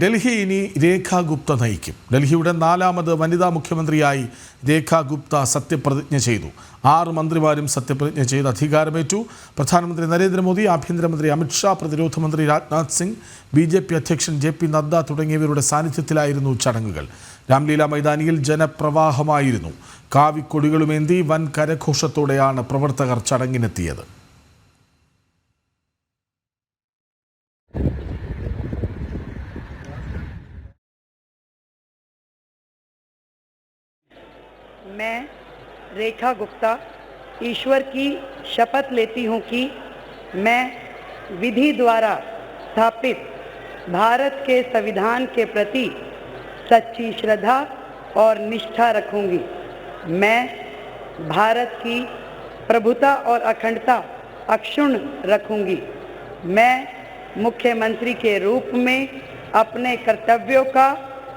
ഡൽഹി ഇനി രേഖാ ഗുപ്ത നയിക്കും. ഡൽഹിയുടെ 4ാമത് വനിതാ മുഖ്യമന്ത്രിയായി രേഖാ ഗുപ്ത സത്യപ്രതിജ്ഞ ചെയ്തു. 6 മന്ത്രിമാരും സത്യപ്രതിജ്ഞ ചെയ്ത് അധികാരമേറ്റു. പ്രധാനമന്ത്രി നരേന്ദ്രമോദി, ആഭ്യന്തരമന്ത്രി അമിത്ഷാ, പ്രതിരോധ മന്ത്രി രാജ്നാഥ് സിംഗ്, BJP അധ്യക്ഷൻ JP നദ്ദ തുടങ്ങിയവരുടെ സാന്നിധ്യത്തിലായിരുന്നു ചടങ്ങുകൾ. രാംലീല മൈതാനിയിൽ ജനപ്രവാഹമായിരുന്നു. കാവിക്കൊടികളുമേന്തി വൻ കരഘോഷത്തോടെയാണ് പ്രവർത്തകർ ചടങ്ങിനെത്തിയത്. मैं रेखा गुप्ता ईश्वर की शपथ लेती हूँ कि मैं विधि द्वारा स्थापित भारत के संविधान के प्रति सच्ची श्रद्धा और निष्ठा रखूँगी। मैं भारत की प्रभुता और अखंडता अक्षुण्ण रखूँगी। मैं मुख्यमंत्री के रूप में अपने कर्तव्यों का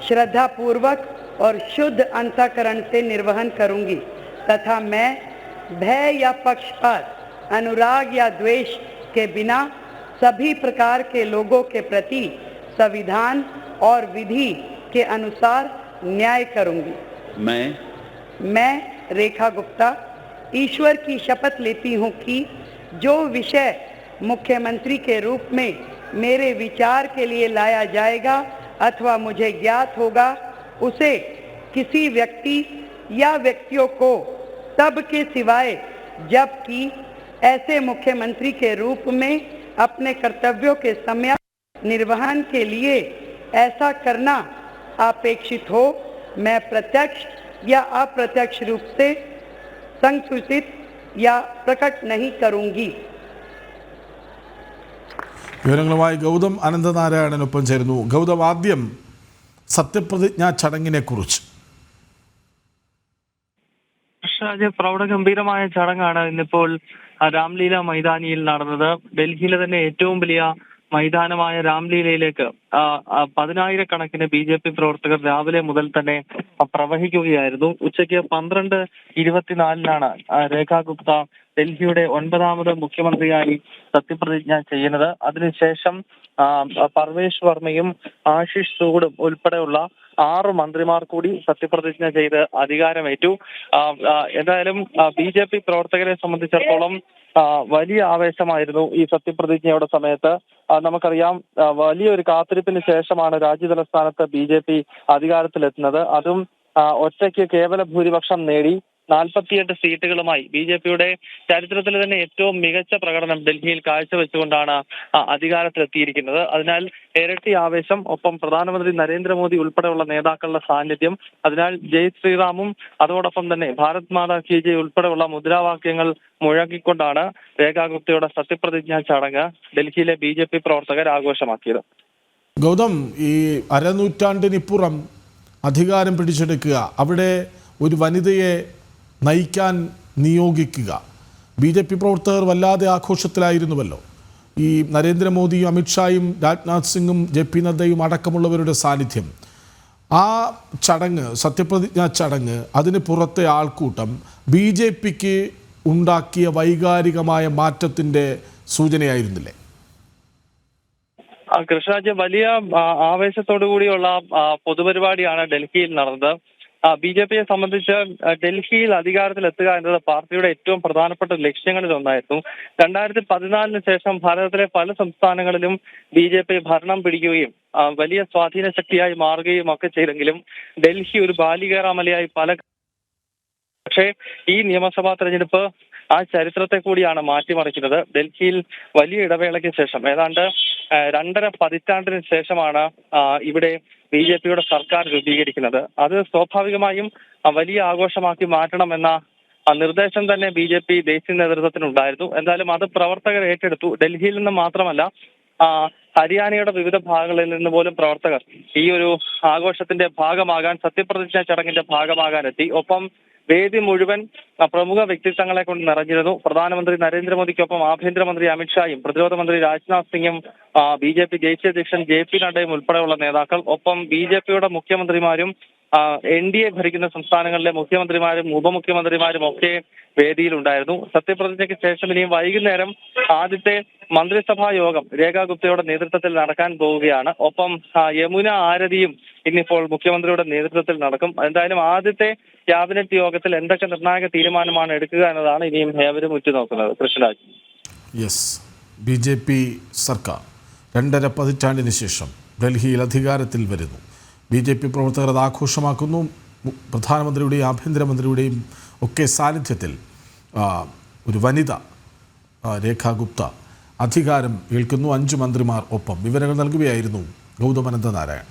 श्रद्धापूर्वक और शुद्ध अंतःकरण से निर्वहन करूंगी तथा मैं भय या पक्षपात, अनुराग या द्वेष के बिना सभी प्रकार के लोगों के प्रति संविधान और विधि के अनुसार न्याय करूंगी। मैं रेखा गुप्ता ईश्वर की शपथ लेती हूँ कि जो विषय मुख्यमंत्री के रूप में मेरे विचार के लिए लाया जाएगा अथवा मुझे ज्ञात होगा, उसे किसी व्यक्ति या व्यक्तियों को तब के सिवाय जबकि ऐसे मुख्यमंत्री के रूप में अपने कर्तव्यों के समय निर्वहन के लिए ऐसा करना अपेक्षित हो, मैं प्रत्यक्ष या अप्रत्यक्ष रूप से संसूचित या प्रकट नहीं करूंगी। വിവരങ്ങളുമായി ഗൗതം അനന്തനാരായണനൊപ്പം ചേരുന്നു. ഗൗതം, ആദ്യം സത്യപ്രതിജ്ഞാ ചടങ്ങിനെ കുറിച്ച്. പ്രൗഢഗംഭീരമായ ചടങ്ങാണ് ഇന്നിപ്പോൾ രാംലീല മൈതാനിയിൽ നടന്നത്. ഡൽഹിയിലെ തന്നെ ഏറ്റവും വലിയ മൈതാനമായ രാംലീലയിലേക്ക് 10,000-കണക്കിന് BJP പ്രവർത്തകർ രാവിലെ മുതൽ തന്നെ പ്രവഹിക്കുകയായിരുന്നു. ഉച്ചയ്ക്ക് 12:24 രേഖാ ഗുപ്ത ഡൽഹിയുടെ 9ാമത് മുഖ്യമന്ത്രിയായി സത്യപ്രതിജ്ഞ ചെയ്യുന്നത്. അതിനുശേഷം പർവേഷ് വർമ്മയും ആശിഷ് സൂഡും ഉൾപ്പെടെയുള്ള 6 മന്ത്രിമാർ കൂടി സത്യപ്രതിജ്ഞ ചെയ്ത് അധികാരമേറ്റു. എന്തായാലും BJP പ്രവർത്തകരെ സംബന്ധിച്ചിടത്തോളം വലിയ ആവേശമായിരുന്നു ഈ സത്യപ്രതിജ്ഞയുടെ സമയത്ത്. നമുക്കറിയാം, വലിയൊരു കാത്തിരിപ്പിന് ശേഷമാണ് രാജ്യതലസ്ഥാനത്ത് BJP അധികാരത്തിലെത്തുന്നത്. അതും ഒറ്റയ്ക്ക് കേവല ഭൂരിപക്ഷം നേടി 48 സീറ്റുകളുമായി BJPയുടെ ചരിത്രത്തിൽ തന്നെ ഏറ്റവും മികച്ച പ്രകടനം ഡൽഹിയിൽ കാഴ്ചവെച്ചുകൊണ്ടാണ് അധികാരത്തിലെത്തിയിരിക്കുന്നത്. അതിനാൽ ഇരട്ടി ആവേശം, ഒപ്പം പ്രധാനമന്ത്രി നരേന്ദ്രമോദി ഉൾപ്പെടെയുള്ള നേതാക്കളുടെ സാന്നിധ്യം. അതിനാൽ ജയ് ശ്രീറാമും അതോടൊപ്പം തന്നെ ഭാരത് മാതാ കി ജയ് ഉൾപ്പെടെയുള്ള മുദ്രാവാക്യങ്ങൾ മുഴങ്ങിക്കൊണ്ടാണ് രേഖാ ഗുപ്തയുടെ സത്യപ്രതിജ്ഞാ ചടങ്ങ് ഡൽഹിയിലെ BJP പ്രവർത്തകർ ആഘോഷമാക്കിയത്. ഗൗതം, ഈ അരനൂറ്റാണ്ടിനിപ്പുറം അധികാരം പിടിച്ചെടുക്കുക, അവിടെ ഒരു വനിതയെ നയിക്കാൻ നിയോഗിക്കുക, BJP പ്രവർത്തകർ വല്ലാതെ ആഘോഷത്തിലായിരുന്നുവല്ലോ. ഈ നരേന്ദ്രമോദിയും അമിത്ഷായും രാജ്നാഥ് സിംഗും JP നദ്ദയും അടക്കമുള്ളവരുടെ സാന്നിധ്യം, ആ ചടങ്ങ്, സത്യപ്രതിജ്ഞാ ചടങ്ങ്, അതിന് പുറത്തെ ആൾക്കൂട്ടം BJPക്ക് ഉണ്ടാക്കിയ വൈകാരികമായ മാറ്റത്തിൻ്റെ സൂചനയായിരുന്നില്ലേ? കൃഷ്ണരാജ്, വലിയ ആവേശത്തോടു കൂടിയുള്ള പൊതുപരിപാടിയാണ് ഡൽഹിയിൽ നടന്നത്. BJPയെ സംബന്ധിച്ച് ഡൽഹിയിൽ അധികാരത്തിലെത്തുക എന്നത് പാർട്ടിയുടെ ഏറ്റവും പ്രധാനപ്പെട്ട ലക്ഷ്യങ്ങളിൽ ഒന്നായിരുന്നു. 2014 ശേഷം ഭാരതത്തിലെ പല സംസ്ഥാനങ്ങളിലും BJP ഭരണം പിടിക്കുകയും വലിയ സ്വാധീന ശക്തിയായി മാറുകയും ഒക്കെ ചെയ്തെങ്കിലും ഡൽഹി ഒരു ബാലികേറാമലയായി പക്ഷേ ഈ നിയമസഭാ തെരഞ്ഞെടുപ്പ് ആ ചരിത്രത്തെ കൂടിയാണ് മാറ്റിമറിക്കുന്നത്. ഡൽഹിയിൽ വലിയ ഇടവേളയ്ക്ക് ശേഷം, ഏതാണ്ട് 2.5 പതിറ്റാണ്ടിന് ശേഷമാണ് ഇവിടെ BJPയുടെ സർക്കാർ രൂപീകരിക്കുന്നത്. അത് സ്വാഭാവികമായും വലിയ ആഘോഷമാക്കി മാറ്റണമെന്ന നിർദ്ദേശം തന്നെ BJP ദേശീയ നേതൃത്വത്തിനുണ്ടായിരുന്നു. എന്തായാലും അത് പ്രവർത്തകർ ഏറ്റെടുത്തു. ഡൽഹിയിൽ നിന്ന് മാത്രമല്ല, ഹരിയാനയുടെ വിവിധ ഭാഗങ്ങളിൽ നിന്ന് പോലും പ്രവർത്തകർ ഈ ഒരു ആഘോഷത്തിന്റെ ഭാഗമാകാൻ, സത്യപ്രതിജ്ഞാ ചടങ്ങിന്റെ ഭാഗമാകാൻ എത്തി. ഒപ്പം വേദി മുഴുവൻ പ്രമുഖ വ്യക്തിത്വങ്ങളെ കൊണ്ട് നിറഞ്ഞിരുന്നു. പ്രധാനമന്ത്രി നരേന്ദ്രമോദിക്കൊപ്പം ആഭ്യന്തരമന്ത്രി അമിത്ഷായും പ്രതിരോധ മന്ത്രി രാജ്നാഥ് സിംഗും BJP ദേശീയ അധ്യക്ഷൻ JP നദ്ദയും ഉൾപ്പെടെയുള്ള നേതാക്കൾ, ഒപ്പം BJPയുടെ മുഖ്യമന്ത്രിമാരും NDA ഭരിക്കുന്ന സംസ്ഥാനങ്ങളിലെ മുഖ്യമന്ത്രിമാരും ഉപമുഖ്യമന്ത്രിമാരും ഒക്കെ വേദിയിലുണ്ടായിരുന്നു. സത്യപ്രതിജ്ഞയ്ക്ക് ശേഷം ഇനിയും വൈകുന്നേരം ആദ്യത്തെ മന്ത്രിസഭാ യോഗം രേഖാ ഗുപ്തയുടെ നേതൃത്വത്തിൽ നടക്കാൻ പോവുകയാണ്. ഒപ്പം യമുന ആരതിയും ഇന്നിപ്പോൾ മുഖ്യമന്ത്രിയുടെ നേതൃത്വത്തിൽ നടക്കും. എന്തായാലും ആദ്യത്തെ ക്യാബിനറ്റ് യോഗത്തിൽ എന്തൊക്കെ നിർണായക തീരുമാനമാണ് എടുക്കുക എന്നതാണ് ഇനിയും ഏവരും ഉറ്റുനോക്കുന്നത്. കൃഷ്ണരാജ്. യെസ്, BJP സർക്കാർ 2.5 പതിറ്റാണ്ടിന് ശേഷം ഡൽഹിയിൽ അധികാരത്തിൽ വരുന്നു. BJP പ്രവർത്തകർ അത് ആഘോഷമാക്കുന്നു. പ്രധാനമന്ത്രിയുടെയും ആഭ്യന്തരമന്ത്രിയുടെയും ഒക്കെ സാന്നിധ്യത്തിൽ ഒരു വനിത രേഖാ ഗുപ്ത അധികാരം ഏൽക്കുന്നു. 5 മന്ത്രിമാർ ഒപ്പം. വിവരങ്ങൾ നൽകുകയായിരുന്നു ഗൗതം അനന്തനാരായൺ.